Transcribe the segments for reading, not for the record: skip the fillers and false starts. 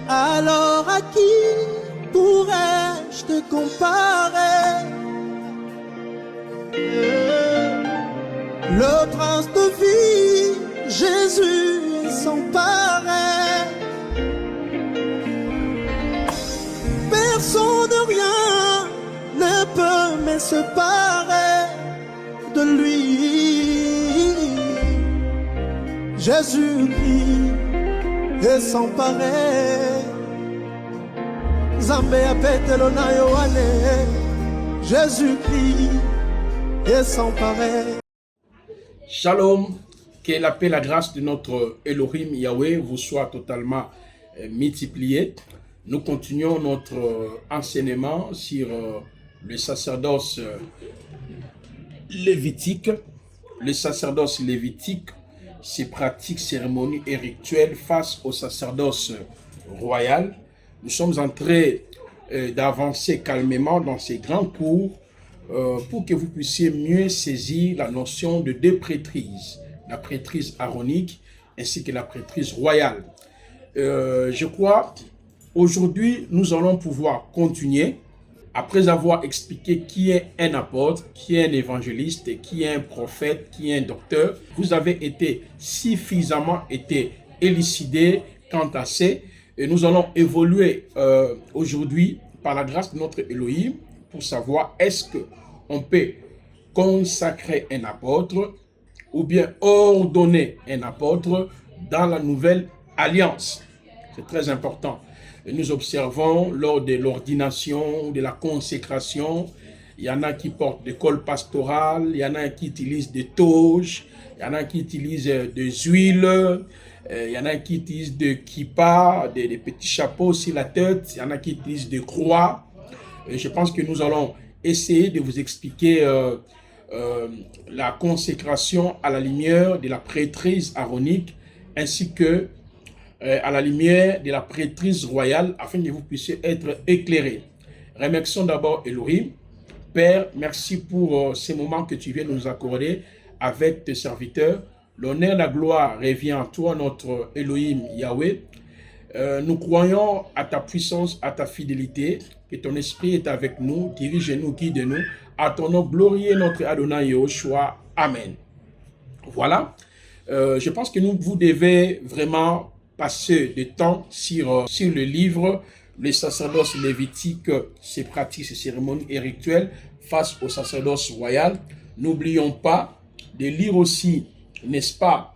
Alors à qui pourrais-je te comparer? Le prince de vie, Jésus est sans pareil. Personne de rien ne peut me séparer de lui. Jésus-Christ est sans pareil. Zambé apetelo na Yohane. Jésus-Christ est sans pareil. Shalom, que la paix, la grâce de notre Elohim Yahweh vous soit totalement multipliée. Nous continuons notre enseignement sur le sacerdoce lévitique. Le sacerdoce lévitique, ses pratiques, cérémonies et rituels face au sacerdoce royal. Nous sommes en train d'avancer calmement dans ces grands cours pour que vous puissiez mieux saisir la notion de deux prêtrises, la prêtrise aronique ainsi que la prêtrise royale. Je crois aujourd'hui nous allons pouvoir continuer après avoir expliqué qui est un apôtre, qui est un évangéliste, qui est un prophète, qui est un docteur. Vous avez été suffisamment élucidés quant à ça. Et nous allons évoluer aujourd'hui par la grâce de notre Elohim pour savoir est-ce qu'on peut consacrer un apôtre ou bien ordonner un apôtre dans la nouvelle alliance. C'est très important. Et nous observons lors de l'ordination, de la consécration, il y en a qui portent des cols pastorales, il y en a qui utilisent des toges, il y en a qui utilisent des huiles, il y en a qui utilisent des kippas, des petits chapeaux sur la tête, il y en a qui utilisent des croix. Et je pense que nous allons essayer de vous expliquer la consécration à la lumière de la prêtrise aronique ainsi que à la lumière de la prêtrise royale afin que vous puissiez être éclairés. Remercions d'abord Elohim. Père, merci pour ces moments que tu viens nous accorder avec tes serviteurs. L'honneur, la gloire revient à toi, notre Elohim Yahweh. Nous croyons à ta puissance, à ta fidélité, que ton esprit est avec nous, dirige-nous, guide-nous. À ton nom glorieux, notre Adonai Yahushua. Amen. Voilà. Je pense que vous devez vraiment passer du temps sur le livre les sacerdoces lévitiques, ses pratiques, ses cérémonies et rituels face au sacerdoce royal. N'oublions pas de lire aussi, n'est-ce pas,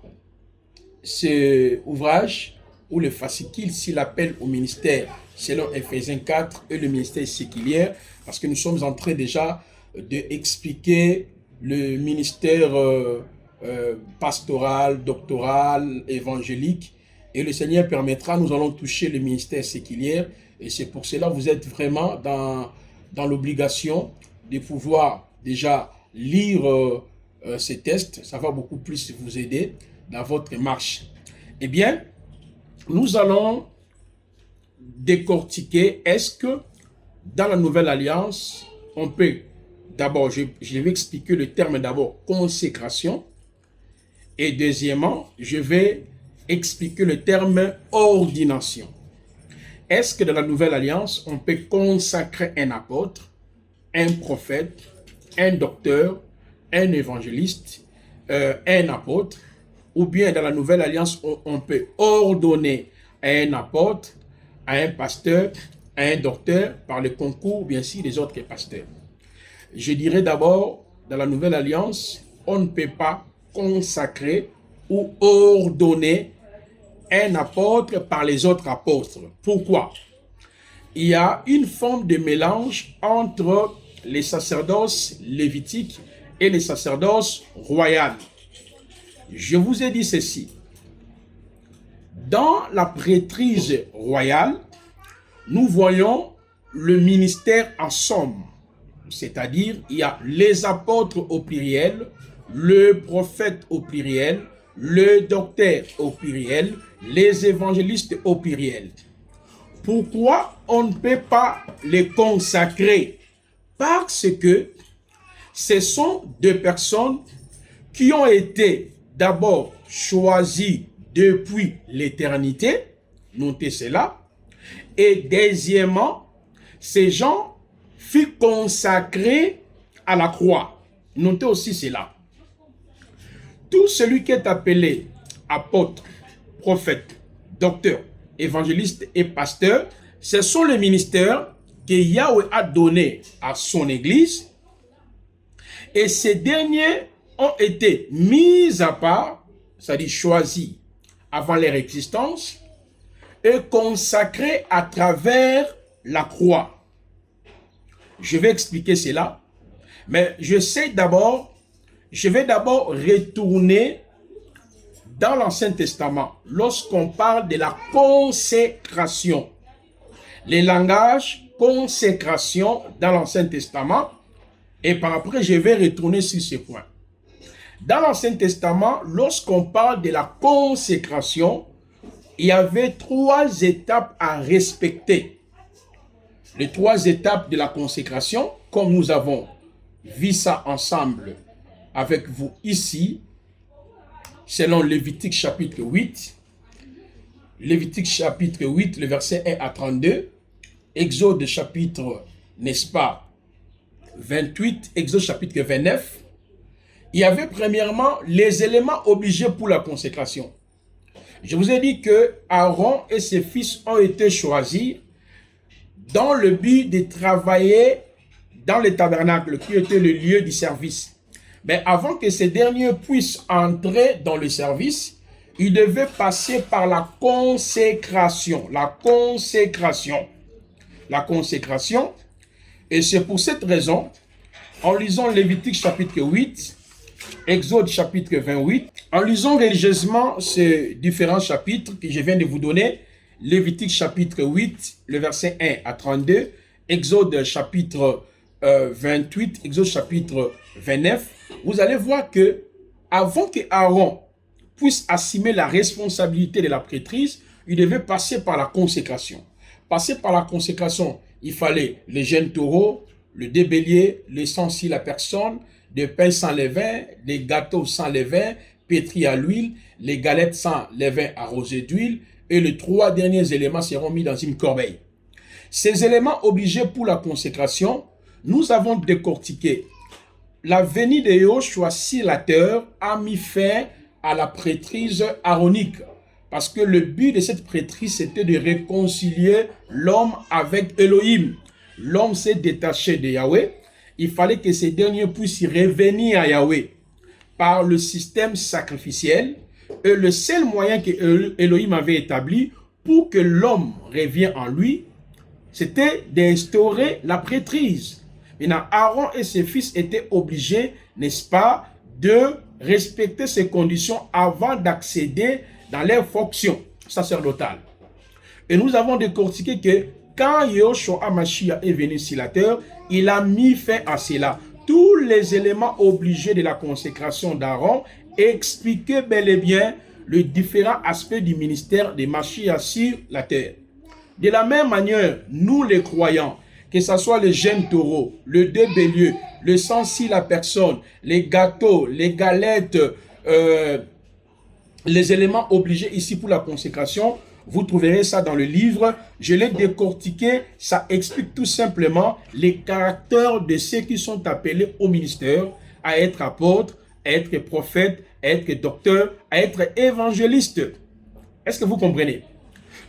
ce ouvrage ou le fascicule s'il appelle au ministère selon Ephésiens 4 et le ministère séculier, parce que nous sommes en train déjà d'expliquer le ministère pastoral, doctoral, évangélique. Et le Seigneur permettra, nous allons toucher le ministère séculier. Et c'est pour cela que vous êtes vraiment dans l'obligation de pouvoir déjà lire ces tests. Ça va beaucoup plus vous aider dans votre marche. Eh bien, nous allons décortiquer, est-ce que dans la nouvelle alliance, on peut, d'abord, je vais expliquer le terme d'abord, consécration. Et deuxièmement, je vais expliquer le terme ordination. Est-ce que dans la nouvelle alliance, on peut consacrer un apôtre, un prophète, un docteur, un évangéliste, un apôtre, ou bien dans la nouvelle alliance, on peut ordonner à un apôtre, à un pasteur, à un docteur, par le concours, bien sûr, des autres pasteurs. Je dirais d'abord, dans la nouvelle alliance, on ne peut pas consacrer ou ordonner un apôtre par les autres apôtres. Pourquoi? Il y a une forme de mélange entre les sacerdoces lévitiques et les sacerdoces royales. Je vous ai dit ceci. Dans la prêtrise royale, nous voyons le ministère en somme. C'est-à-dire, il y a les apôtres au pluriel, le prophète au pluriel, le docteur au pluriel, les évangélistes au pluriel. Pourquoi on ne peut pas les consacrer? Parce que ce sont deux personnes qui ont été d'abord choisies depuis l'éternité, notez cela, Et deuxièmement, ces gens furent consacrés à la croix. Notez aussi cela. Tout celui qui est appelé apôtre, prophète, docteur, évangéliste et pasteur, ce sont les ministères que Yahweh a donné à son Église. Et ces derniers ont été mis à part, c'est-à-dire choisis avant leur existence, et consacrés à travers la croix. Je vais expliquer cela, mais je vais d'abord retourner dans l'Ancien Testament lorsqu'on parle de la consécration. Les langages consécration dans l'Ancien Testament, et par après je vais retourner sur ce point. Dans l'Ancien Testament, lorsqu'on parle de la consécration, il y avait 3 étapes à respecter. Les 3 étapes de la consécration, comme nous avons vu ça ensemble avec vous ici, selon Lévitique chapitre 8. Lévitique chapitre 8, le verset 1 à 32. Exode chapitre, n'est-ce pas, 28, Exode chapitre 29. Il y avait premièrement les éléments obligés pour la consécration. Je vous ai dit que Aaron et ses fils ont été choisis dans le but de travailler dans le tabernacle qui était le lieu du service. Mais avant que ces derniers puissent entrer dans le service, ils devaient passer par la consécration. La consécration. La consécration. Et c'est pour cette raison, en lisant Lévitique chapitre 8, Exode chapitre 28, en lisant religieusement ces différents chapitres que je viens de vous donner, Lévitique chapitre 8, le verset 1 à 32, Exode chapitre 28, Exode chapitre 29, vous allez voir que avant que Aaron puisse assumer la responsabilité de la prêtrise, il devait passer par la consécration. Passer par la consécration, il fallait les jeunes taureaux, le débélier, le sang sur la personne, des pains sans levain, les gâteaux sans levain, pétris à l'huile, les galettes sans levain arrosées d'huile, et les 3 derniers éléments seront mis dans une corbeille. Ces éléments obligés pour la consécration, nous avons décortiqué. La venue de Yahushua sur la terre a mis fin à la prêtrise aaronique. Parce que le but de cette prêtrise, c'était de réconcilier l'homme avec Elohim. L'homme s'est détaché de Yahweh. Il fallait que ces derniers puissent revenir à Yahweh par le système sacrificiel. Et le seul moyen que Elohim avait établi pour que l'homme revienne en lui, c'était d'instaurer la prêtrise. Maintenant, Aaron et ses fils étaient obligés, n'est-ce pas, de respecter ces conditions avant d'accéder dans leur fonction sacerdotale. Et nous avons décortiqué que quand Yahushua HaMashiach est venu sur la terre, il a mis fin à cela. Tous les éléments obligés de la consécration d'Aaron expliquaient bel et bien les différents aspects du ministère de Mashiach sur la terre. De la même manière, nous les croyants, que ce soit le jeune taureau, le deux béliers, le sang sur la personne, les gâteaux, les galettes, les éléments obligés ici pour la consécration, vous trouverez ça dans le livre. Je l'ai décortiqué. Ça explique tout simplement les caractères de ceux qui sont appelés au ministère à être apôtres, à être prophètes, à être docteurs, à être évangélistes. Est-ce que vous comprenez?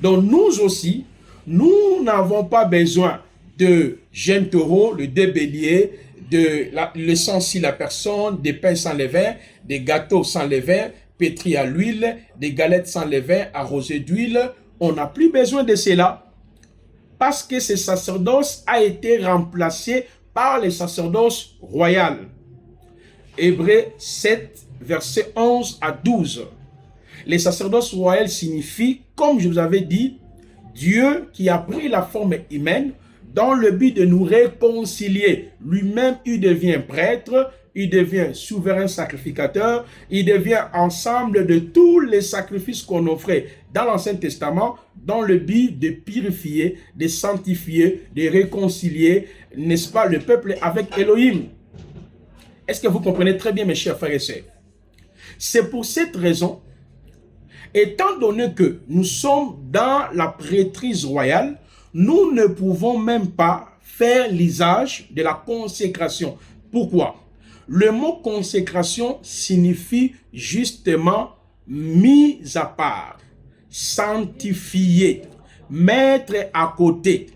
Donc nous aussi, nous n'avons pas besoin de jeunes taureaux, le deux béliers, le sang sur la personne, des pains sans levain, des gâteaux sans levain, pétris à l'huile, des galettes sans levain arrosées d'huile. On n'a plus besoin de cela parce que ce sacerdoce a été remplacé par le sacerdoce royal. Hébreux 7, versets 11 à 12. Le sacerdoce royal signifie, comme je vous avais dit, Dieu qui a pris la forme humaine dans le but de nous réconcilier. Lui-même, il devient prêtre, il devient souverain sacrificateur, il devient ensemble de tous les sacrifices qu'on offrait dans l'Ancien Testament, dans le but de purifier, de sanctifier, de réconcilier, n'est-ce pas, le peuple avec Elohim. Est-ce que vous comprenez très bien, mes chers frères et sœurs? C'est pour cette raison, étant donné que nous sommes dans la prêtrise royale, nous ne pouvons même pas faire l'usage de la consécration. Pourquoi? Le mot consécration signifie justement mise à part, sanctifier, mettre à côté.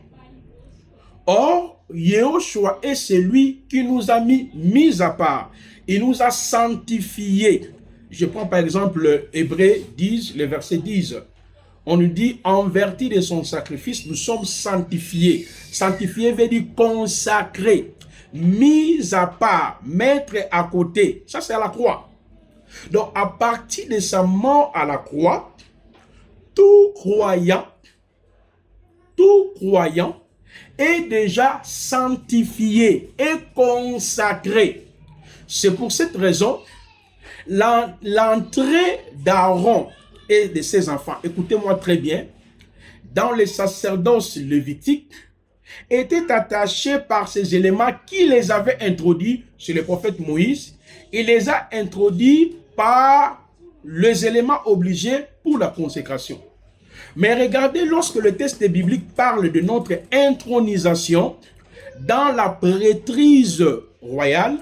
Or, Yehoshua est celui qui nous a mis à part. Il nous a sanctifiés. Je prends par exemple Hébreux 10, le verset 10. On nous dit, en vertu de son sacrifice, nous sommes sanctifiés. Sanctifié veut dire consacré, mis à part, mettre à côté. Ça, c'est à la croix. Donc, à partir de sa mort à la croix, tout croyant est déjà sanctifié et consacré. C'est pour cette raison, l'entrée d'Aaron et de ses enfants, écoutez-moi très bien, dans le sacerdoce lévitique, était attaché par ces éléments qui les avaient introduits sur le prophète Moïse. Il les a introduits par les éléments obligés pour la consécration. Mais regardez, lorsque le texte biblique parle de notre intronisation dans la prêtrise royale,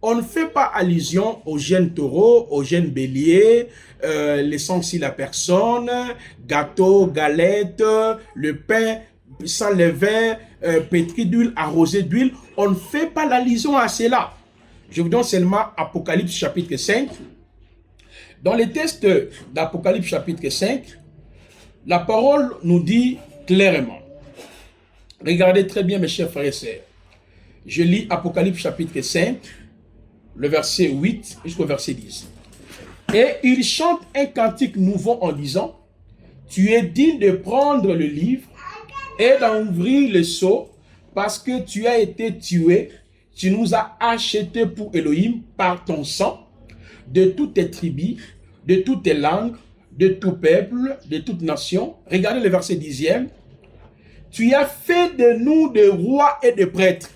on ne fait pas allusion aux jeunes taureaux, aux jeunes béliers, laissant si la personne, gâteau, galette, le pain sans levain, pétri d'huile, arrosé d'huile. On ne fait pas l'allusion à cela. Je vous donne seulement Apocalypse chapitre 5. Dans les textes d'Apocalypse chapitre 5, la parole nous dit clairement. Regardez très bien mes chers frères et sœurs. Je lis Apocalypse chapitre 5, le verset 8 jusqu'au verset 10. Et il chante un cantique nouveau en disant, tu es digne de prendre le livre et d'ouvrir le sceau parce que tu as été tué. Tu nous as achetés pour Elohim par ton sang de toutes tes tribus, de toutes tes langues, de tout peuple, de toute nation. Regardez le verset 10e. Tu as fait de nous des rois et des prêtres.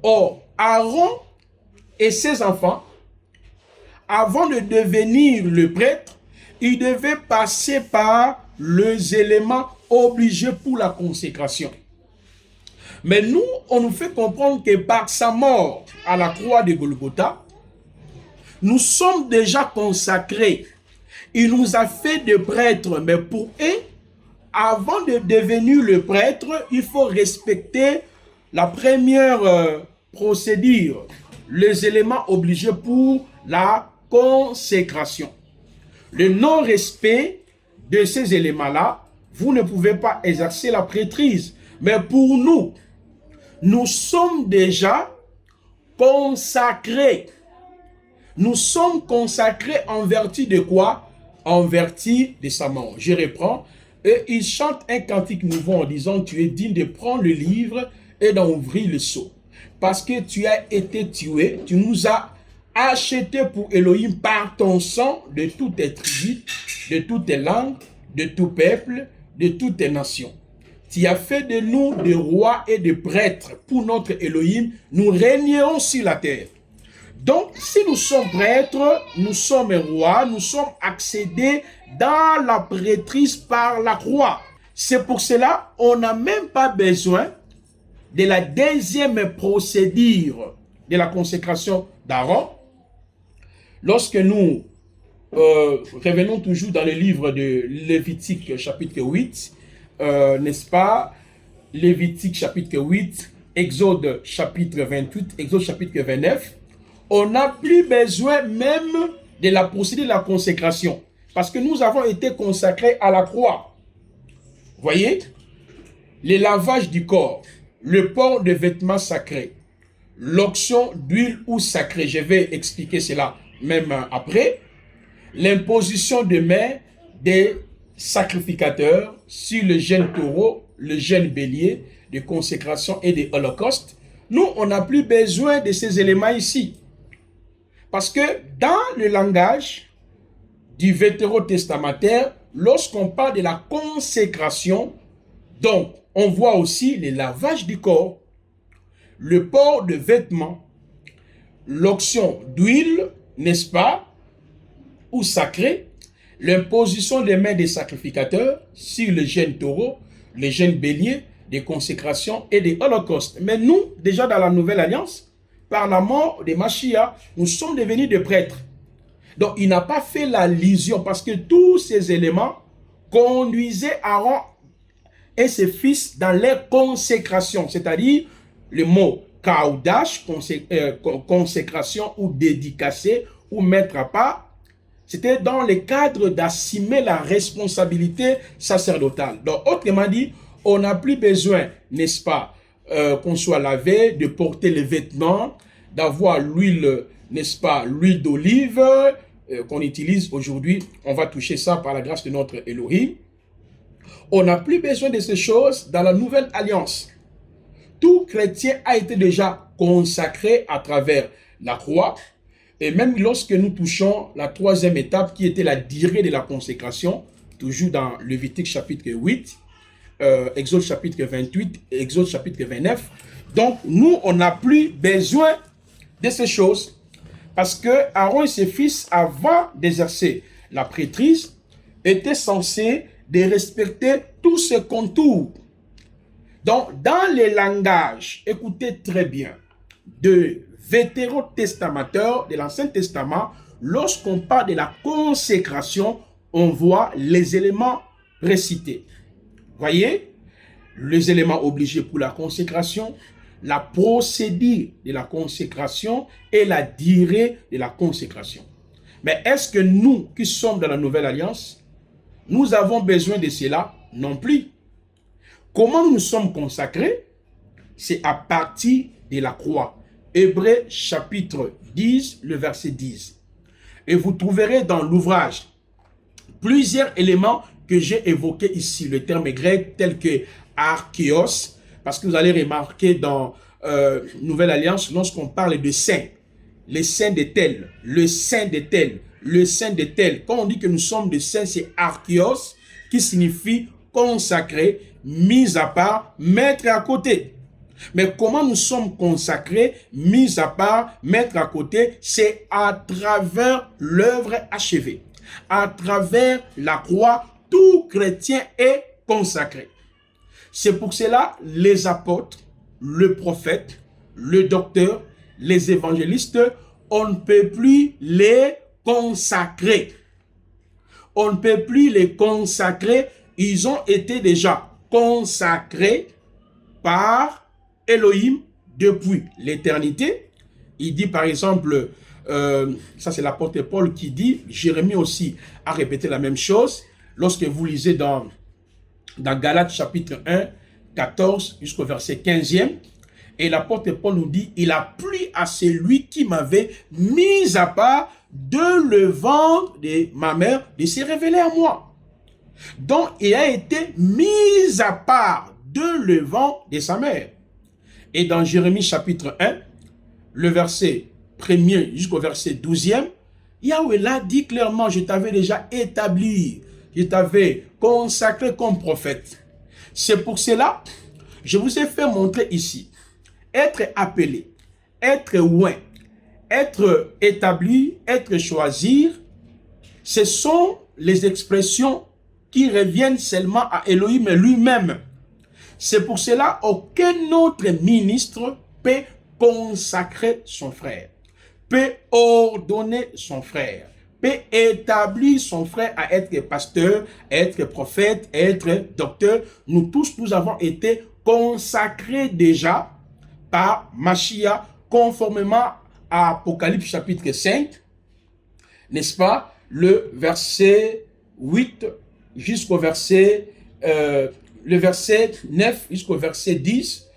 Or, Aaron et ses enfants, avant de devenir le prêtre, ils devaient passer par les éléments obligés pour la consécration. Mais nous, on nous fait comprendre que par sa mort à la croix de Golgotha, nous sommes déjà consacrés. Il nous a fait des prêtres, mais pour eux, avant de devenir le prêtre, il faut respecter la première procédure, les éléments obligés pour la consécration. Le non-respect de ces éléments-là, vous ne pouvez pas exercer la prêtrise. Mais pour nous, nous sommes déjà consacrés. Nous sommes consacrés en vertu de quoi? En vertu de sa mort. Je reprends. Et il chante un cantique nouveau en disant, tu es digne de prendre le livre et d'en ouvrir le sceau. Parce que tu as été tué, tu nous as achetés pour Elohim par ton sang de toutes tes tribus, de toutes tes langues, de tout peuple, de toutes tes nations. Tu as fait de nous des rois et des prêtres pour notre Elohim. Nous régnerons sur la terre. Donc, si nous sommes prêtres, nous sommes rois, nous sommes accédés dans la prêtrise par la croix. C'est pour cela qu'on n'a même pas besoin de la deuxième procédure de la consécration d'Aaron. Lorsque nous revenons toujours dans le livre de Lévitique chapitre 8, n'est-ce pas? Lévitique chapitre 8, Exode chapitre 28, Exode chapitre 29. On n'a plus besoin même de la procédure de la consécration. Parce que nous avons été consacrés à la croix. Voyez? Le lavage du corps, le port de vêtements sacrés, l'onction d'huile ou sacrée, je vais expliquer cela même après, l'imposition de main des sacrificateurs sur le jeune taureau, le jeune bélier, de consécration et de holocauste. Nous, on n'a plus besoin de ces éléments ici. Parce que dans le langage du vétérotestamentaire, lorsqu'on parle de la consécration, donc on voit aussi le lavage du corps, le port de vêtements, l'onction d'huile, n'est-ce pas, ou sacrée, l'imposition des mains des sacrificateurs sur le jeune taureau, le jeune bélier, des consécrations et des holocaustes. Mais nous, déjà dans la Nouvelle Alliance, par la mort de Mashiach, nous sommes devenus des prêtres. Donc, il n'a pas fait l'allusion parce que tous ces éléments conduisaient Aaron et ses fils dans les consécrations, c'est-à-dire le mot kaudash, consécration ou dédicacé ou mettre à part, c'était dans le cadre d'assumer la responsabilité sacerdotale. Donc, autrement dit, on n'a plus besoin, n'est-ce pas, qu'on soit lavé, de porter les vêtements, d'avoir l'huile, n'est-ce pas, l'huile d'olive qu'on utilise aujourd'hui. On va toucher ça par la grâce de notre Elohim. On n'a plus besoin de ces choses dans la nouvelle alliance. Tout chrétien a été déjà consacré à travers la croix. Et même lorsque nous touchons la troisième étape qui était la durée de la consécration, toujours dans Lévitique chapitre 8, Exode chapitre 28, Exode chapitre 29. Donc nous, on n'a plus besoin de ces choses parce que Aaron et ses fils, avant d'exercer la prêtrise, étaient censés de respecter tous ces contours. Donc, dans les langages, écoutez très bien, de vétérotestamateurs de l'Ancien Testament, lorsqu'on parle de la consécration, on voit les éléments récités. Voyez, les éléments obligés pour la consécration, la procédure de la consécration et la durée de la consécration. Mais est-ce que nous, qui sommes dans la Nouvelle Alliance, nous avons besoin de cela? Non plus. Comment nous sommes consacrés? C'est à partir de la croix. Hébreux chapitre 10, le verset 10. Et vous trouverez dans l'ouvrage plusieurs éléments que j'ai évoqués ici, le terme grec tel que archéos, parce que vous allez remarquer dans Nouvelle Alliance, lorsqu'on parle de saint, les saints de tel, le saint de tel, le saint de tel. Quand on dit que nous sommes des saints, c'est archéos, qui signifie consacré, mis à part, mettre à côté. Mais comment nous sommes consacrés, mis à part, mettre à côté? C'est à travers l'œuvre achevée. À travers la croix, tout chrétien est consacré. C'est pour cela les apôtres, le prophète, le docteur, les évangélistes, on ne peut plus les consacrer. On ne peut plus les consacrer. Ils ont été déjà consacrés par Elohim depuis l'éternité. Il dit par exemple, ça c'est l'apôtre Paul qui dit, Jérémie aussi a répété la même chose. Lorsque vous lisez dans Galates chapitre 1, 14 jusqu'au verset 15e, et l'apôtre Paul nous dit, il a plu à celui qui m'avait mis à part de le ventre de ma mère de se révéler à moi. Donc, il a été mis à part de le ventre de sa mère. Et dans Jérémie chapitre 1, le verset 1er jusqu'au verset 12e, Yahweh l'a dit clairement, je t'avais déjà établi, je t'avais consacré comme prophète. C'est pour cela, je vous ai fait montrer ici, être appelé, être oint, être établi, être choisir, ce sont les expressions qui reviennent seulement à Elohim lui-même. C'est pour cela aucun autre ministre peut consacrer son frère, peut ordonner son frère, peut établir son frère à être pasteur, à être prophète, à être docteur. Nous tous, nous avons été consacrés déjà par Mashiach, conformément à Apocalypse chapitre 5, n'est-ce pas, le verset 8 jusqu'au verset, le verset 9 jusqu'au verset 10,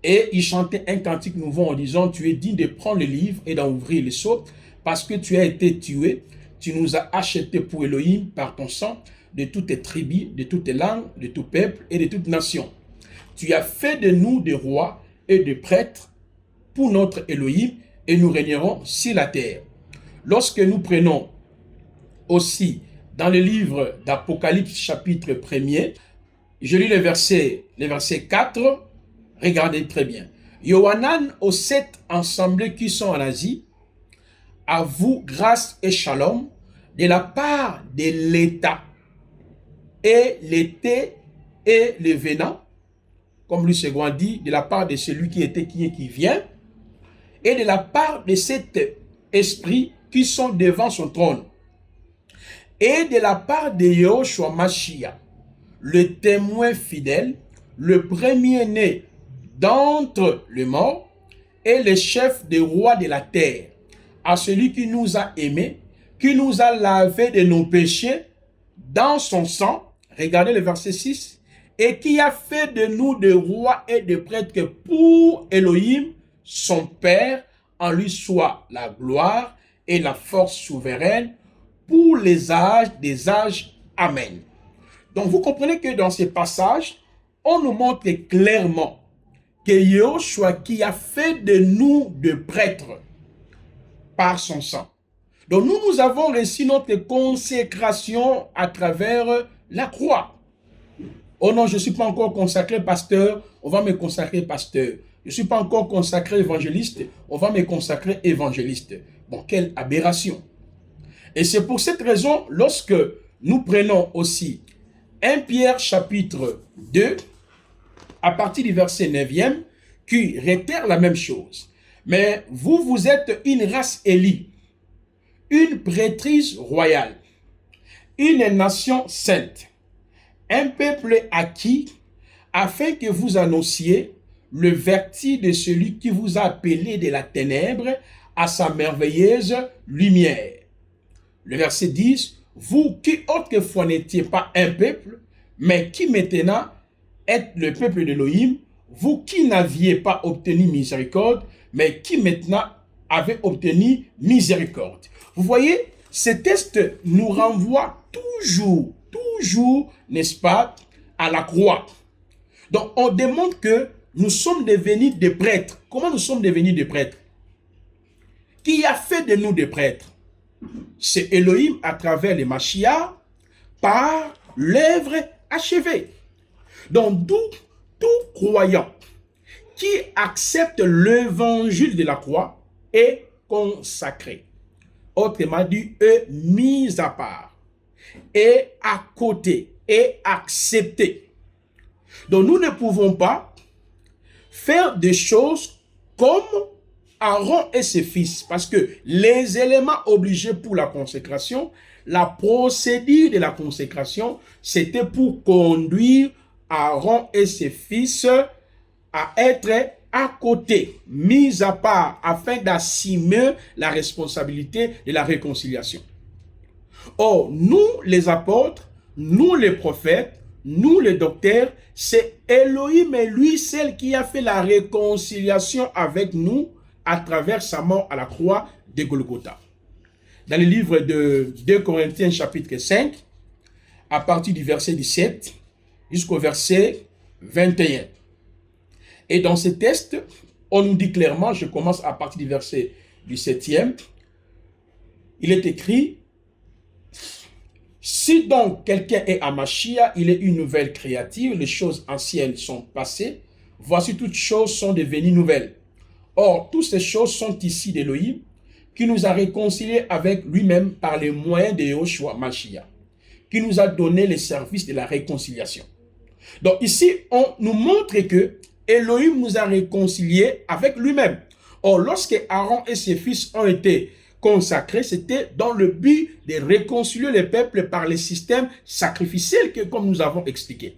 et il chantait un cantique nouveau en disant, tu es digne de prendre le livre et d'en ouvrir les sceaux, parce que tu as été tué, tu nous as achetés pour Elohim par ton sang, de toutes tes tribus, de toutes tes langues, de tout peuple et de toute nation. Tu as fait de nous des rois et des prêtres pour notre Elohim, et nous régnerons sur la terre. Lorsque nous prenons aussi dans le livre d'Apocalypse chapitre 1er, je lis le verset 4, regardez très bien. Yohanan aux 7 assemblées qui sont en Asie, à vous grâce et shalom de la part de l'État et l'été et le venant, comme Louis II dit, de la part de celui qui était, qui est, qui vient, et de la part de cet esprit qui sont devant son trône, et de la part de Yahushua Mashiach, le témoin fidèle, le premier-né d'entre les morts, et le chef des rois de la terre, à celui qui nous a aimés, qui nous a lavés de nos péchés dans son sang, regardez le verset 6, et qui a fait de nous des rois et des prêtres pour Elohim, son Père, en lui soit la gloire et la force souveraine pour les âges des âges. Amen. Donc vous comprenez que dans ces passages, on nous montre clairement que Yahushua qui a fait de nous des prêtres par son sang. Donc nous avons reçu notre consécration à travers la croix. Oh non, je ne suis pas encore consacré pasteur, on va me consacrer pasteur. Je ne suis pas encore consacré évangéliste, on va me consacrer évangéliste. Bon, quelle aberration. Et c'est pour cette raison, lorsque nous prenons aussi 1 Pierre chapitre 2, à partir du verset 9e, qui réitère la même chose. Mais vous êtes une race élue, une prêtrise royale, une nation sainte, un peuple acquis, afin que vous annonciez le vertu de celui qui vous a appelé de la ténèbre à sa merveilleuse lumière. Le verset 10, vous qui autrefois n'étiez pas un peuple, mais qui maintenant êtes le peuple d'Élohim, vous qui n'aviez pas obtenu miséricorde, mais qui maintenant avez obtenu miséricorde. Vous voyez, ce texte nous renvoie toujours, n'est-ce pas, à la croix. Donc, on demande que nous sommes devenus des prêtres. Comment nous sommes devenus des prêtres? Qui a fait de nous des prêtres? C'est Elohim à travers les Mashiach par l'œuvre achevée. Donc, tout croyant qui accepte l'évangile de la croix est consacré. Autrement dit, est mis à part, et à côté, et accepté. Donc, nous ne pouvons pas faire des choses comme Aaron et ses fils, parce que les éléments obligés pour la consécration, la procédure de la consécration, c'était pour conduire Aaron et ses fils à être à côté, mis à part, afin d'assumer la responsabilité de la réconciliation. Or, nous les apôtres, nous les prophètes, nous les docteurs, c'est Elohim et lui, celle qui a fait la réconciliation avec nous à travers sa mort à la croix de Golgotha. Dans le livre de 2 Corinthiens chapitre 5, à partir du verset 17 jusqu'au verset 21. Et dans ce texte, on nous dit clairement, je commence à partir du verset du 7e, il est écrit, si donc quelqu'un est à Mashiach, il est une nouvelle créature, les choses anciennes sont passées, voici toutes choses sont devenues nouvelles. Or, toutes ces choses sont ici d'Elohim, qui nous a réconciliés avec lui-même par les moyens de Yahushua Mashiach, qui nous a donné les services de la réconciliation. Donc ici, on nous montre que Elohim nous a réconciliés avec lui-même. Or, lorsque Aaron et ses fils ont été consacrés, c'était dans le but de réconcilier le peuple par les systèmes sacrificiels que, comme nous avons expliqué.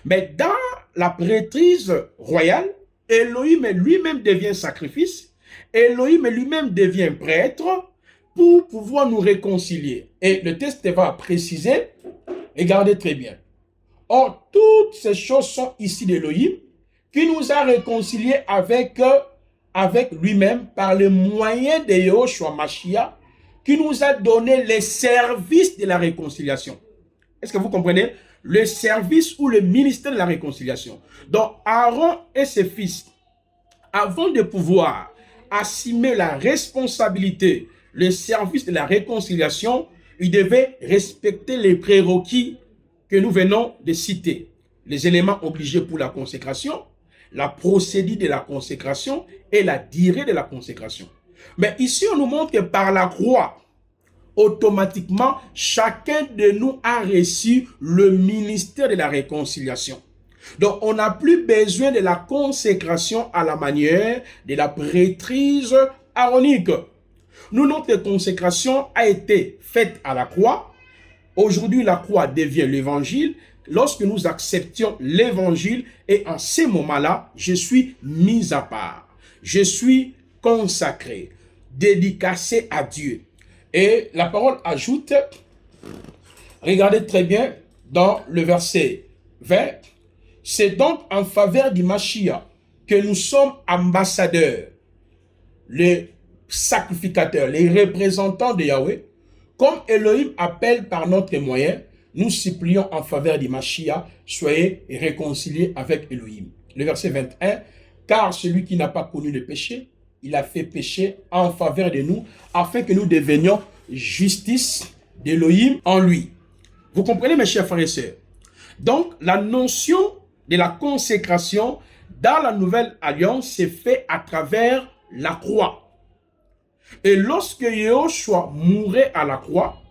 Mais dans la prêtrise royale, Elohim lui-même devient sacrifice, Elohim lui-même devient prêtre pour pouvoir nous réconcilier. Et le texte va préciser, regardez très bien. Or, toutes ces choses sont ici d'Elohim, qui nous a réconciliés avec lui-même par le moyen de Yahushua Mashiach, qui nous a donné les services de la réconciliation. Est-ce que vous comprenez? Le service ou le ministère de la réconciliation. Donc, Aaron et ses fils, avant de pouvoir assumer la responsabilité, le service de la réconciliation, ils devaient respecter les prérequis que nous venons de citer. Les éléments obligés pour la consécration, la procédure de la consécration et la durée de la consécration. Mais ici, on nous montre que par la croix, automatiquement, chacun de nous a reçu le ministère de la réconciliation. Donc, on n'a plus besoin de la consécration à la manière de la prêtrise aaronique. Nous, notre consécration a été faite à la croix. Aujourd'hui, la croix devient l'évangile. Lorsque nous acceptions l'évangile, et en ces moments-là, je suis mis à part. Je suis consacré, dédicacé à Dieu. Et la parole ajoute, regardez très bien dans le verset 20, c'est donc en faveur du Mashiach que nous sommes ambassadeurs, les sacrificateurs, les représentants de Yahweh. Comme Elohim appelle par notre moyen, nous supplions en faveur du Mashiach, soyez réconciliés avec Elohim. Le verset 21, car celui qui n'a pas connu le péché, il a fait pécher en faveur de nous, afin que nous devenions justice d'Elohim en lui. Vous comprenez, mes chers frères et sœurs? Donc, la notion de la consécration dans la nouvelle alliance s'est fait à travers la croix. Et lorsque Yahushua mourait à la croix,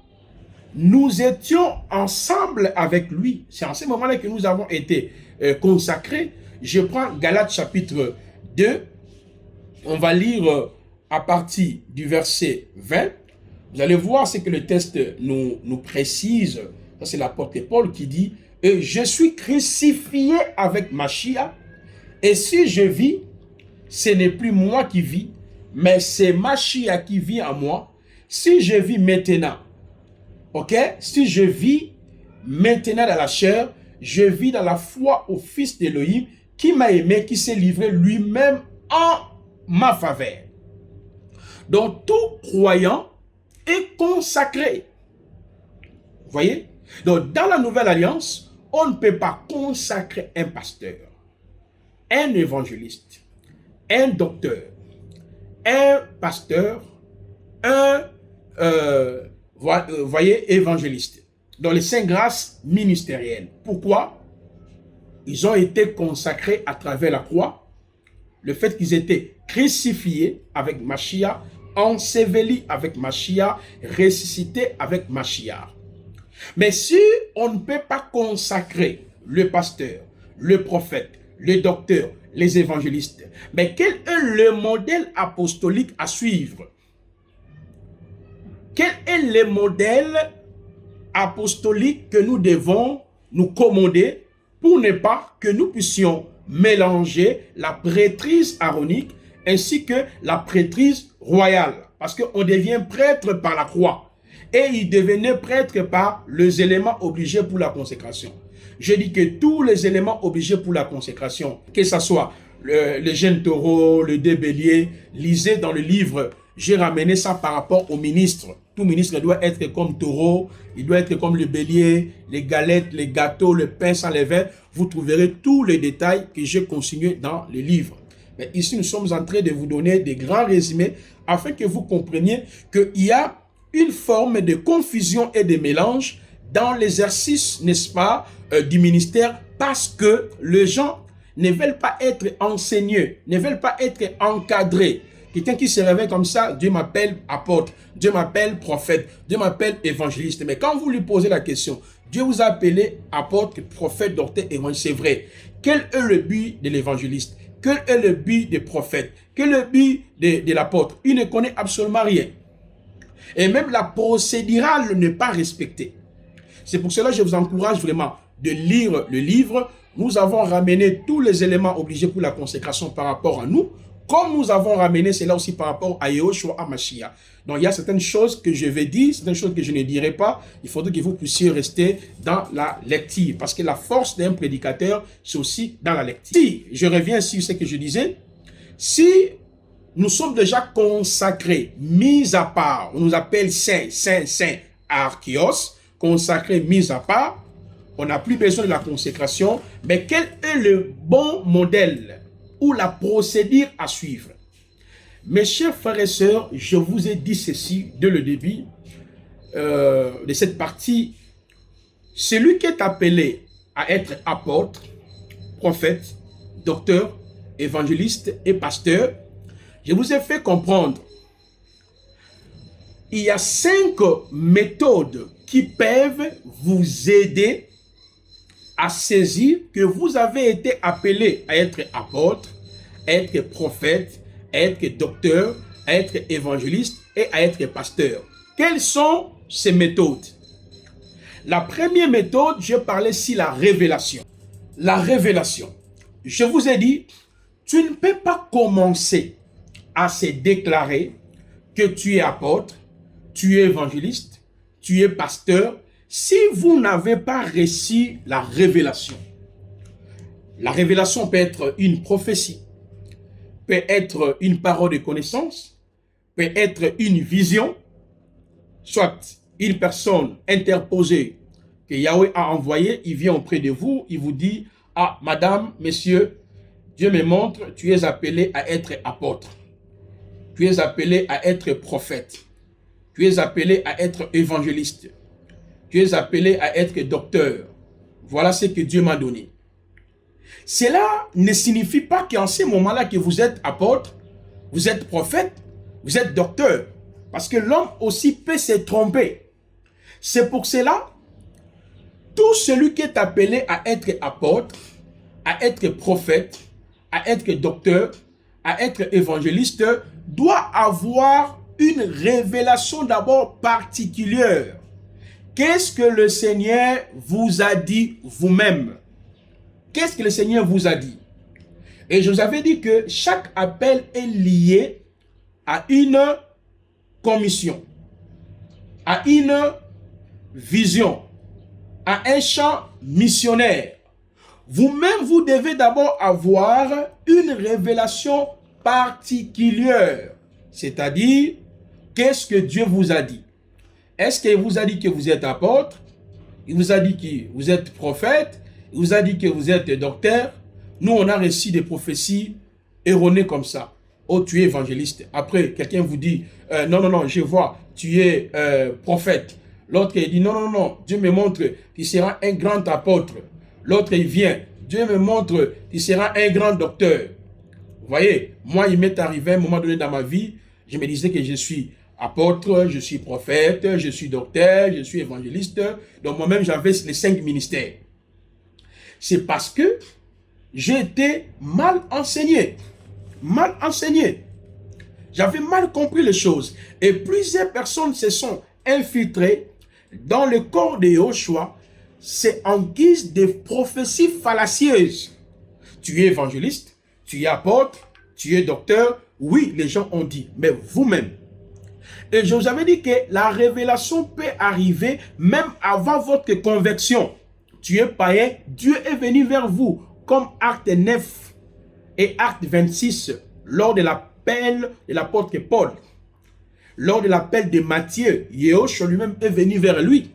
nous étions ensemble avec lui. C'est en ce moment-là que nous avons été consacrés. Je prends Galates chapitre 2. On va lire à partir du verset 20. Vous allez voir ce que le texte nous précise. Ça, c'est l'apôtre Paul qui dit « Je suis crucifié avec Mashiach, et si je vis, ce n'est plus moi qui vis, mais c'est Mashiach qui vit en moi. Si je vis maintenant, ok? Si je vis maintenant dans la chair, je vis dans la foi au Fils d'Élohim qui m'a aimé, qui s'est livré lui-même en ma faveur. » Donc, tout croyant est consacré. Vous voyez? Donc, dans la nouvelle alliance, on ne peut pas consacrer un pasteur, un évangéliste, un docteur, un pasteur, un voyez, évangéliste. Dans les saints grâces ministérielles. Pourquoi? Ils ont été consacrés à travers la croix. Le fait qu'ils étaient crucifiés avec Mashiach, ensevelis avec Mashiach, ressuscités avec Mashiach. Mais si on ne peut pas consacrer le pasteur, le prophète, le docteur, les évangélistes, mais quel est le modèle apostolique à suivre? Quel est le modèle apostolique que nous devons nous commander pour ne pas que nous puissions mélanger la prêtrise aaronique ainsi que la prêtrise royale? Parce qu'on devient prêtre par la croix. Et il devenait prêtre par les éléments obligés pour la consécration. Je dis que tous les éléments obligés pour la consécration, que ce soit le jeune taureau, le deux béliers, lisez dans le livre, j'ai ramené ça par rapport au ministre. Tout ministre doit être comme taureau, il doit être comme le bélier, les galettes, les gâteaux, le pain sans levain. Vous trouverez tous les détails que j'ai consignés dans le livre. Mais ici, nous sommes en train de vous donner des grands résumés afin que vous compreniez qu'il y a une forme de confusion et de mélange dans l'exercice, n'est-ce pas, du ministère, parce que les gens ne veulent pas être enseignés, ne veulent pas être encadrés. Quelqu'un qui se réveille comme ça, Dieu m'appelle apôtre, Dieu m'appelle prophète, Dieu m'appelle évangéliste. Mais quand vous lui posez la question, Dieu vous a appelé apôtre, prophète, docteur, évangéliste, c'est vrai. Quel est le but de l'évangéliste? Quel est le but des prophètes? Quel est le but de l'apôtre? Il ne connaît absolument rien. Et même la procédurale n'est pas respectée. C'est pour cela que je vous encourage vraiment de lire le livre. Nous avons ramené tous les éléments obligés pour la consécration par rapport à nous, comme nous avons ramené cela aussi par rapport à Yahushua HaMashiach. Donc il y a certaines choses que je vais dire, certaines choses que je ne dirai pas. Il faudrait que vous puissiez rester dans la lecture, parce que la force d'un prédicateur, c'est aussi dans la lecture. Si, je reviens sur ce que je disais, si nous sommes déjà consacrés, mis à part, on nous appelle saint, archios, consacrés, mis à part, on n'a plus besoin de la consécration, mais quel est le bon modèle ou la procédure à suivre? Mes chers frères et sœurs, je vous ai dit ceci dès le début de cette partie. Celui qui est appelé à être apôtre, prophète, docteur, évangéliste et pasteur, je vous ai fait comprendre, il y a 5 méthodes qui peuvent vous aider à saisir que vous avez été appelé à être apôtre, à être prophète, à être docteur, à être évangéliste et à être pasteur. Quelles sont ces méthodes? La première méthode, je parlais ici la révélation. La révélation. Je vous ai dit, tu ne peux pas commencer à se déclarer que tu es apôtre, tu es évangéliste, tu es pasteur, si vous n'avez pas reçu la révélation. La révélation peut être une prophétie, peut être une parole de connaissance, peut être une vision, soit une personne interposée que Yahweh a envoyée, il vient auprès de vous, il vous dit, ah, madame, monsieur, Dieu me montre, tu es appelé à être apôtre, tu es appelé à être prophète, tu es appelé à être évangéliste, tu es appelé à être docteur. Voilà ce que Dieu m'a donné. Cela ne signifie pas qu'en ce moment-là que vous êtes apôtre, vous êtes prophète, vous êtes docteur. Parce que l'homme aussi peut se tromper. C'est pour cela, tout celui qui est appelé à être apôtre, à être prophète, à être docteur, à être évangéliste, doit avoir une révélation d'abord particulière. Qu'est-ce que le Seigneur vous a dit vous-même? Qu'est-ce que le Seigneur vous a dit? Et je vous avais dit que chaque appel est lié à une commission, à une vision, à un champ missionnaire. Vous-même, vous devez d'abord avoir une révélation particulière. C'est-à-dire, qu'est-ce que Dieu vous a dit? Est-ce qu'il vous a dit que vous êtes apôtre? Il vous a dit que vous êtes prophète? Il vous a dit que vous êtes docteur? Nous, on a reçu des prophéties erronées comme ça. Oh, tu es évangéliste. Après, quelqu'un vous dit, non, non, non, je vois, tu es prophète. L'autre, il dit, non, non, non, Dieu me montre, tu seras un grand apôtre. L'autre, il vient, Dieu me montre, tu seras un grand docteur. Vous voyez, moi, il m'est arrivé à un moment donné dans ma vie, je me disais que je suis apôtre, je suis prophète, je suis docteur, je suis évangéliste. Donc, moi-même, j'avais les 5 ministères. C'est parce que j'ai été mal enseigné. Mal enseigné. J'avais mal compris les choses. Et plusieurs personnes se sont infiltrées dans le corps de Yoshua. C'est en guise de prophéties fallacieuses. Tu es évangéliste, tu es apôtre, tu es docteur. Oui, les gens ont dit, mais vous-même. Et je vous avais dit que la révélation peut arriver même avant votre conversion. Tu es païen, Dieu est venu vers vous, comme Acte 9 et Acte 26, lors de l'appel de l'apôtre Paul. Lors de l'appel de Matthieu, Yahushua lui-même est venu vers lui.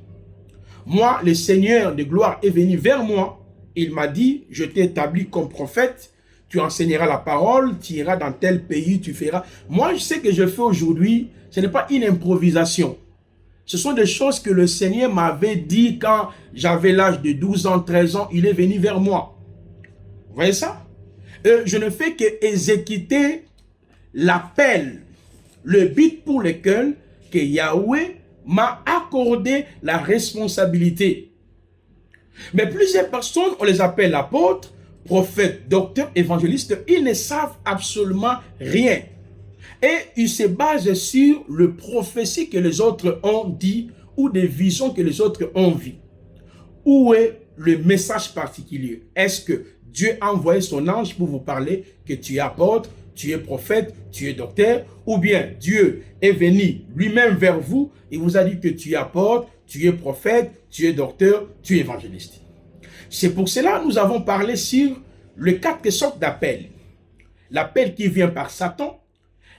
Moi, le Seigneur de gloire est venu vers moi. Il m'a dit, je t'ai établi comme prophète, tu enseigneras la parole, tu iras dans tel pays, tu feras. Moi, je sais que je fais aujourd'hui, ce n'est pas une improvisation. Ce sont des choses que le Seigneur m'avait dit quand j'avais l'âge de 12 ans, 13 ans, il est venu vers moi. Vous voyez ça? Je ne fais qu'exécuter l'appel, le but pour lequel que Yahweh m'a accordé la responsabilité. Mais plusieurs personnes, on les appelle apôtres, prophètes, docteurs, évangélistes, ils ne savent absolument rien. Et ils se basent sur le prophétie que les autres ont dit ou des visions que les autres ont vues. Où est le message particulier? Est-ce que Dieu a envoyé son ange pour vous parler que tu es apôtre, tu es prophète, tu es docteur? Ou bien Dieu est venu lui-même vers vous et vous a dit que tu es apôtre, tu es prophète, tu es docteur, tu es évangéliste? C'est pour cela que nous avons parlé sur les 4 sortes d'appels. L'appel qui vient par Satan,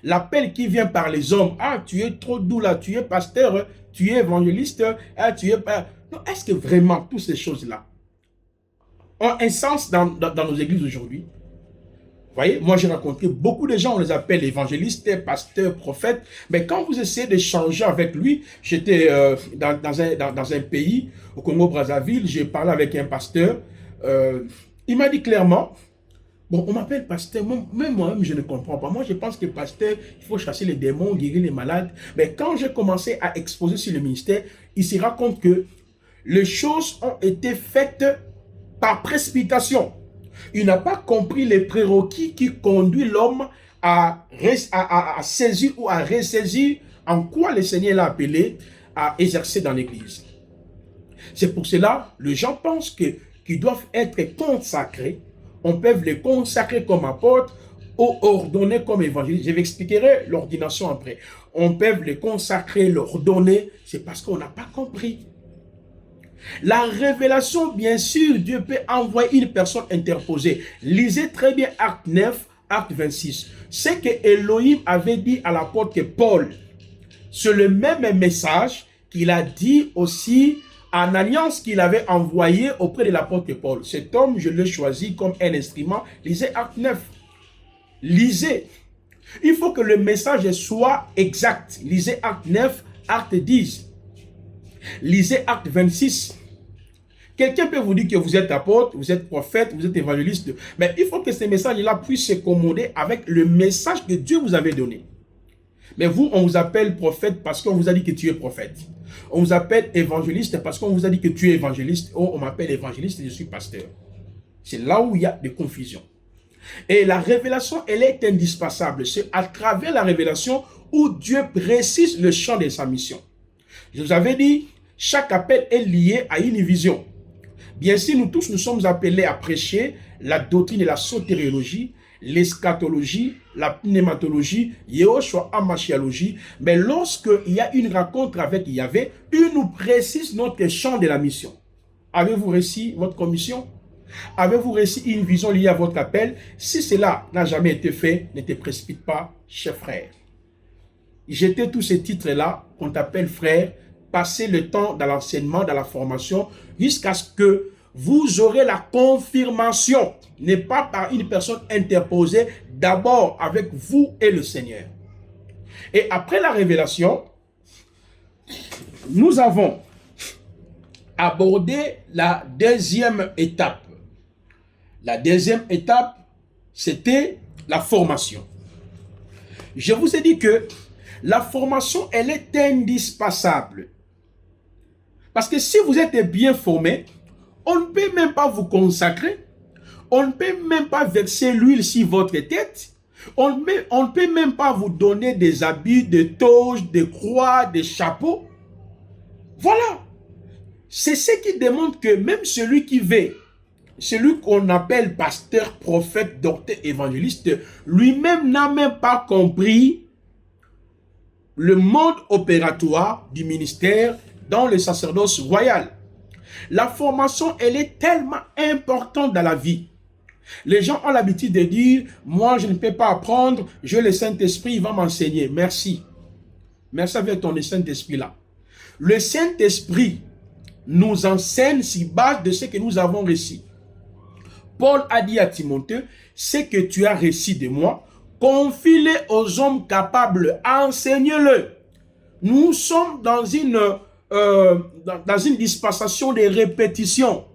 l'appel qui vient par les hommes. Ah, tu es trop doux là, tu es pasteur, tu es évangéliste, ah, tu es pas. Non, est-ce que vraiment toutes ces choses-là ont un sens dans nos églises aujourd'hui? Vous voyez, moi j'ai rencontré beaucoup de gens, on les appelle évangélistes, pasteurs, prophètes, mais quand vous essayez d'échanger avec lui, j'étais dans un pays, au Congo-Brazzaville, j'ai parlé avec un pasteur, il m'a dit clairement, bon, on m'appelle pasteur, même moi-même je ne comprends pas. Moi je pense que pasteur, il faut chasser les démons, guérir les malades. Mais quand j'ai commencé à exposer sur le ministère, il se rend compte que les choses ont été faites par précipitation. Il n'a pas compris les prérequis qui conduisent l'homme à saisir ou à ressaisir en quoi le Seigneur l'a appelé à exercer dans l'Église. C'est pour cela, les gens pensent qu'ils doivent être consacrés. On peut les consacrer comme apôtres ou ordonner comme évangélistes. Je vous expliquerai l'ordination après. On peut les consacrer, l'ordonner. C'est parce qu'on n'a pas compris. La révélation, bien sûr, Dieu peut envoyer une personne interposée. Lisez très bien Acte 9, Acte 26. C'est que Elohim avait dit à l'apôtre Paul. C'est le même message qu'il a dit aussi en alliance qu'il avait envoyé auprès de l'apôtre Paul. Cet homme, je l'ai choisi comme un instrument. Lisez Acte 9. Lisez. Il faut que le message soit exact. Lisez Acte 9, Acte 10. Lisez Acte 26. Quelqu'un peut vous dire que vous êtes apôtre, vous êtes prophète, vous êtes évangéliste. Mais il faut que ce message-là puisse se commander avec le message que Dieu vous avait donné. Mais vous, on vous appelle prophète parce qu'on vous a dit que tu es prophète. On vous appelle évangéliste parce qu'on vous a dit que tu es évangéliste. Oh, on m'appelle évangéliste et je suis pasteur. C'est là où il y a des confusions. Et la révélation, elle est indispensable. C'est à travers la révélation où Dieu précise le champ de sa mission. Je vous avais dit, chaque appel est lié à une vision. Bien sûr, nous tous, nous sommes appelés à prêcher la doctrine de la sotériologie, l'eschatologie, la pneumatologie, Yehoshua Hamashialogie. Mais lorsqu'il y a une rencontre avec Yahvé, il nous précise notre champ de la mission. Avez-vous réussi votre commission? Avez-vous réussi une vision liée à votre appel? Si cela n'a jamais été fait, ne te précipite pas, cher frère. Jetez tous ces titres-là qu'on t'appelle frère. Passez le temps dans l'enseignement, dans la formation, jusqu'à ce que vous aurez la confirmation, n'est pas par une personne interposée, d'abord avec vous et le Seigneur. Et après la révélation, nous avons abordé la deuxième étape. La deuxième étape, c'était la formation. Je vous ai dit que la formation, elle est indispensable. Parce que si vous êtes bien formé, on ne peut même pas vous consacrer. On ne peut même pas verser l'huile sur votre tête. On ne peut même pas vous donner des habits, des toges, des croix, des chapeaux. Voilà. C'est ce qui démontre que même celui qui veut, celui qu'on appelle pasteur, prophète, docteur, évangéliste, lui-même n'a même pas compris le mode opératoire du ministère dans le sacerdoce royal. La formation, elle est tellement importante dans la vie. Les gens ont l'habitude de dire, moi je ne peux pas apprendre, je le Saint-Esprit, il va m'enseigner. Merci. Merci avec ton Saint-Esprit là. Le Saint-Esprit nous enseigne sur base de ce que nous avons reçu. Paul a dit à Timothée, ce que tu as reçu de moi, confie-le aux hommes capables, enseigne-le. Nous sommes dans une dispensation de répétition.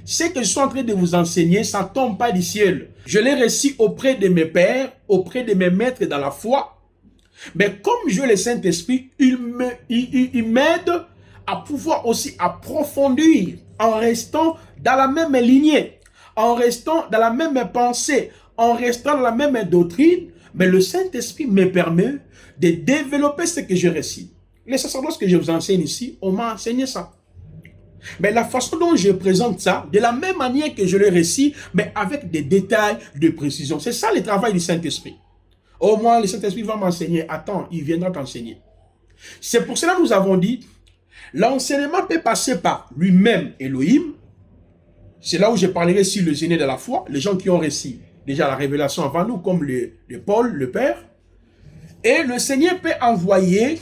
Ce que je suis en train de vous enseigner, ça ne tombe pas du ciel. Je l'ai reçu auprès de mes pères, auprès de mes maîtres dans la foi. Mais comme je le Saint-Esprit, il m'aide à pouvoir aussi approfondir en restant dans la même lignée, en restant dans la même pensée, en restant dans la même doctrine. Mais le Saint-Esprit me permet de développer ce que j'ai reçu. Les sacerdoces que je vous enseigne ici, on m'a enseigné ça. Mais la façon dont je présente ça, de la même manière que je le récite, mais avec des détails de précision. C'est ça le travail du Saint-Esprit. Au moins, le Saint-Esprit va m'enseigner. Attends, il viendra t'enseigner. C'est pour cela que nous avons dit, l'enseignement peut passer par lui-même, Elohim. C'est là où je parlerai sur le génie de la foi, les gens qui ont reçu déjà la révélation avant nous, comme le Paul, le Père. Et le Seigneur peut envoyer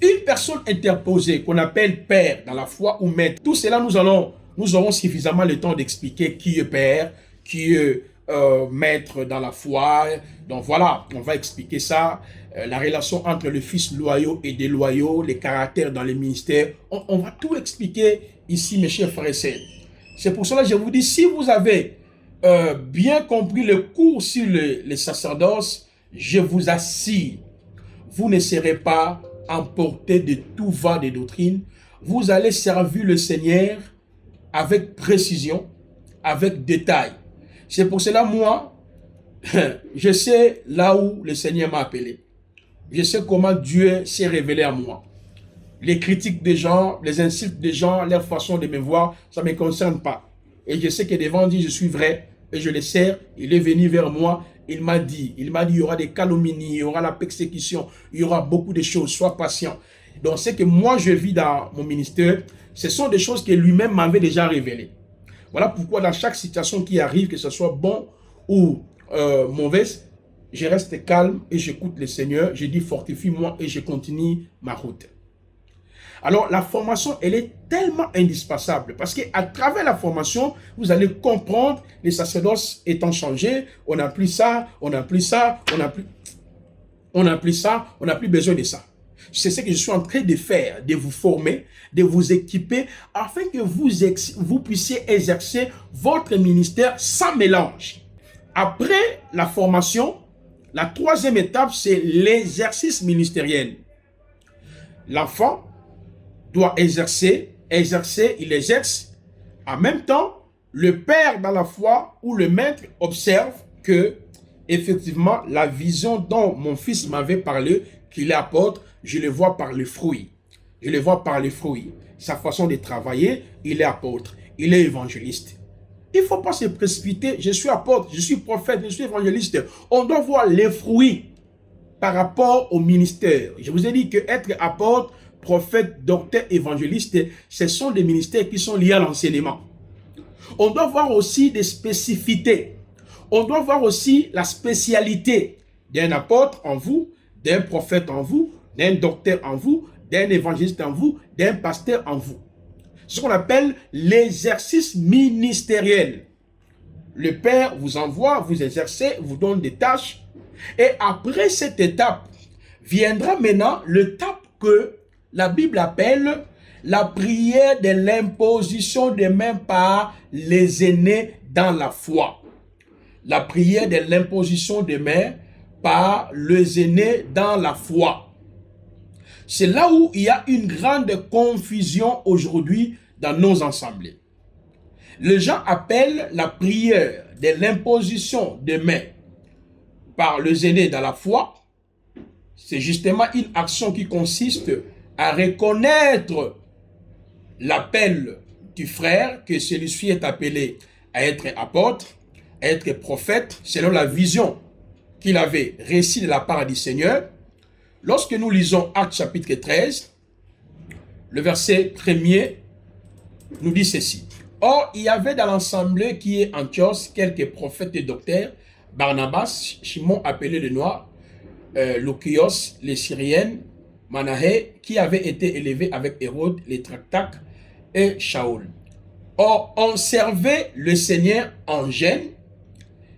une personne interposée qu'on appelle Père dans la foi ou Maître. Tout cela, nous aurons suffisamment le temps d'expliquer qui est Père, qui est Maître dans la foi. Donc voilà, on va expliquer ça. La relation entre le fils loyaux et déloyaux, les caractères dans les ministères. On va tout expliquer ici, mes chers frères et sœurs. C'est pour cela que je vous dis, si vous avez bien compris le cours sur les sacerdoces, je vous assure, vous ne serez pas emporté de tout va des doctrines. Vous allez servir le Seigneur avec précision, avec détail. C'est pour cela, moi, je sais là où le Seigneur m'a appelé. Je sais comment Dieu s'est révélé à moi. Les critiques des gens, les insultes des gens, leur façon de me voir, ça ne me concerne pas. Et je sais que devant Dieu, je suis vrai et je le sers. Il est venu vers moi. Il m'a dit, il y aura des calomnies, il y aura la persécution, il y aura beaucoup de choses. Sois patient. Donc, ce que moi, je vis dans mon ministère, ce sont des choses que lui-même m'avait déjà révélées. Voilà pourquoi dans chaque situation qui arrive, que ce soit bon ou mauvaise, je reste calme et j'écoute le Seigneur. Je dis fortifie-moi et je continue ma route. Alors, la formation, elle est tellement indispensable parce qu'à travers la formation, vous allez comprendre les sacerdoces étant changés. On n'a plus ça, on n'a plus ça, on n'a plus ça, on n'a plus besoin de ça. C'est ce que je suis en train de faire, de vous former, de vous équiper afin que vous puissiez exercer votre ministère sans mélange. Après la formation, la troisième étape, c'est l'exercice ministériel. L'enfant doit exercer, il exerce. En même temps, le père dans la foi ou le maître observe que, effectivement, la vision dont mon fils m'avait parlé, qu'il est apôtre, je le vois par les fruits. Je le vois par les fruits. Sa façon de travailler, il est apôtre, il est évangéliste. Il ne faut pas se précipiter. Je suis apôtre, je suis prophète, je suis évangéliste. On doit voir les fruits par rapport au ministère. Je vous ai dit que être apôtre, prophète, docteur, évangéliste, ce sont des ministères qui sont liés à l'enseignement. On doit voir aussi des spécificités. On doit voir aussi la spécialité d'un apôtre en vous, d'un prophète en vous, d'un docteur en vous, d'un évangéliste en vous, d'un pasteur en vous. Ce qu'on appelle l'exercice ministériel. Le Père vous envoie, vous exercez, vous donne des tâches. Et après cette étape, viendra maintenant l'étape que la Bible appelle la prière de l'imposition des mains par les aînés dans la foi. La prière de l'imposition des mains par les aînés dans la foi. C'est là où il y a une grande confusion aujourd'hui dans nos assemblées. Les gens appellent la prière de l'imposition des mains par les aînés dans la foi. C'est justement une action qui consiste à reconnaître l'appel du frère, que celui-ci est appelé à être apôtre, à être prophète, selon la vision qu'il avait reçue de la part du Seigneur. Lorsque nous lisons Actes chapitre 13, le verset 1er nous dit ceci. Or, il y avait dans l'assemblée qui est Antioche quelques prophètes et docteurs, Barnabas, Simon appelé le Noir, Lucios, les Syriennes, Manahé, qui avait été élevé avec Hérode, les Tractaques et Shaoul. Or, on servait le Seigneur en gêne.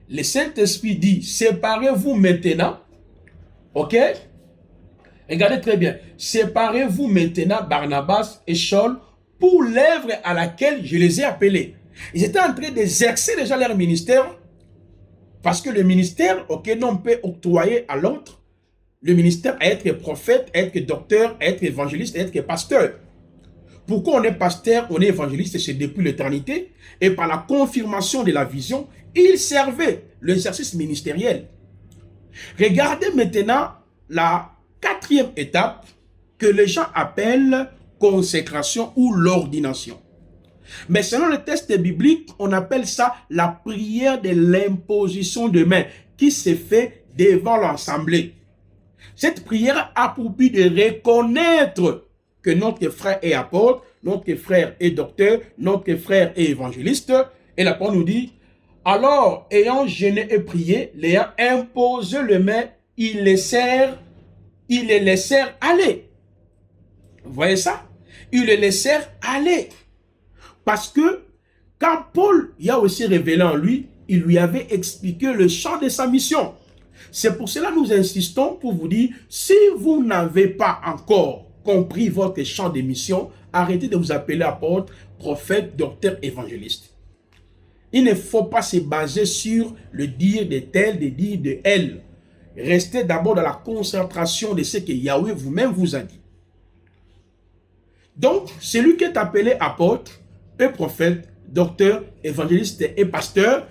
Le Saint-Esprit dit, séparez-vous maintenant. Ok? Regardez très bien. Séparez-vous maintenant, Barnabas et Saul, pour l'œuvre à laquelle je les ai appelés. Ils étaient en train d'exercer déjà leur ministère, parce que le ministère, ok, non, on peut octroyer à l'autre le ministère à être prophète, à être docteur, à être évangéliste, à être pasteur. Pourquoi on est pasteur, on est évangéliste, c'est depuis l'éternité. Et par la confirmation de la vision, il servait l'exercice ministériel. Regardez maintenant la quatrième étape que les gens appellent consécration ou l'ordination. Mais selon le texte biblique, on appelle ça la prière de l'imposition de mains qui se fait devant l'assemblée. Cette prière a pour but de reconnaître que notre frère est apôtre, notre frère est docteur, notre frère est évangéliste. Et la parole nous dit, alors, ayant gêné et prié, l'ayant imposé les mains, ils les laissèrent aller. Vous voyez ça? Ils les laissèrent aller. Parce que quand Paul y a aussi révélé en lui, il lui avait expliqué le champ de sa mission. C'est pour cela que nous insistons pour vous dire, si vous n'avez pas encore compris votre champ de mission, arrêtez de vous appeler apôtre, prophète, docteur, évangéliste. Il ne faut pas se baser sur le dire de tel, le dire de elle. Restez d'abord dans la concentration de ce que Yahweh vous-même vous a dit. Donc, celui qui est appelé apôtre et prophètes, docteurs, évangélistes et pasteurs,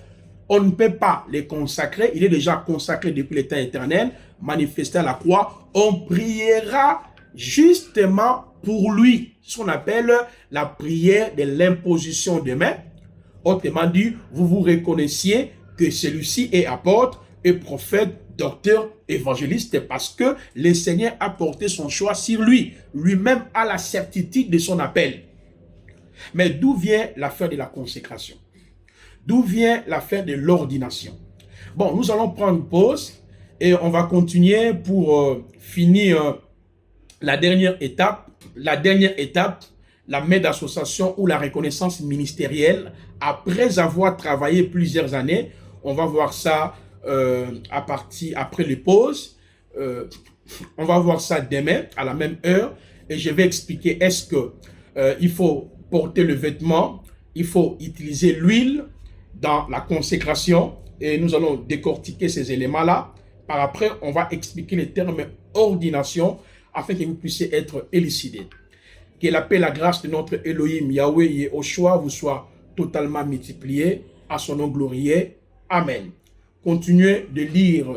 on ne peut pas les consacrer. Il est déjà consacré depuis le temps éternel, manifesté à la croix. On priera justement pour lui, ce qu'on appelle la prière de l'imposition de main. Autrement dit, vous vous reconnaissiez que celui-ci est apôtre et prophète, docteur, évangéliste, parce que le Seigneur a porté son choix sur lui. Lui-même a la certitude de son appel. Mais d'où vient l'affaire de la consécration? D'où vient l'affaire de l'ordination? Bon, nous allons prendre pause et on va continuer pour finir la dernière étape. La dernière étape, la main d'association ou la reconnaissance ministérielle. Après avoir travaillé plusieurs années, on va voir ça après les pauses. On va voir ça demain à la même heure et je vais expliquer est-ce que il faut porter le vêtement, il faut utiliser l'huile dans la consécration et nous allons décortiquer ces éléments-là. Par après, on va expliquer les termes ordination afin que vous puissiez être élucidés. Que la paix et la grâce de notre Elohim, Yahweh Yehoshua vous soit totalement multipliée à son nom glorieux. Amen. Continuez de lire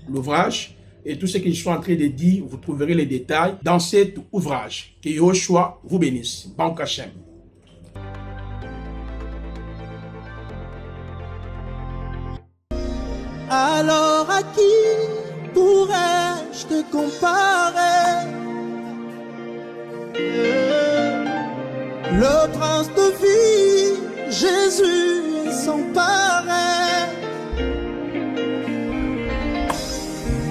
l'ouvrage et tout ce que je suis en train de dire, vous trouverez les détails dans cet ouvrage. Que Yehoshua vous bénisse. Baruch Hashem. Alors à qui pourrais-je te comparer? Le prince de vie, Jésus est sans pareil.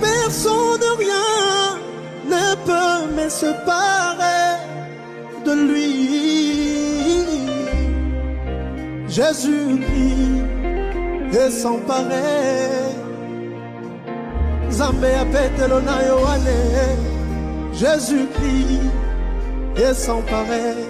Personne de rien ne peut me séparer de lui. Jésus-Christ est sans pareil. Zambé apetelo na Yohane. Jésus-Christ est sans pareil.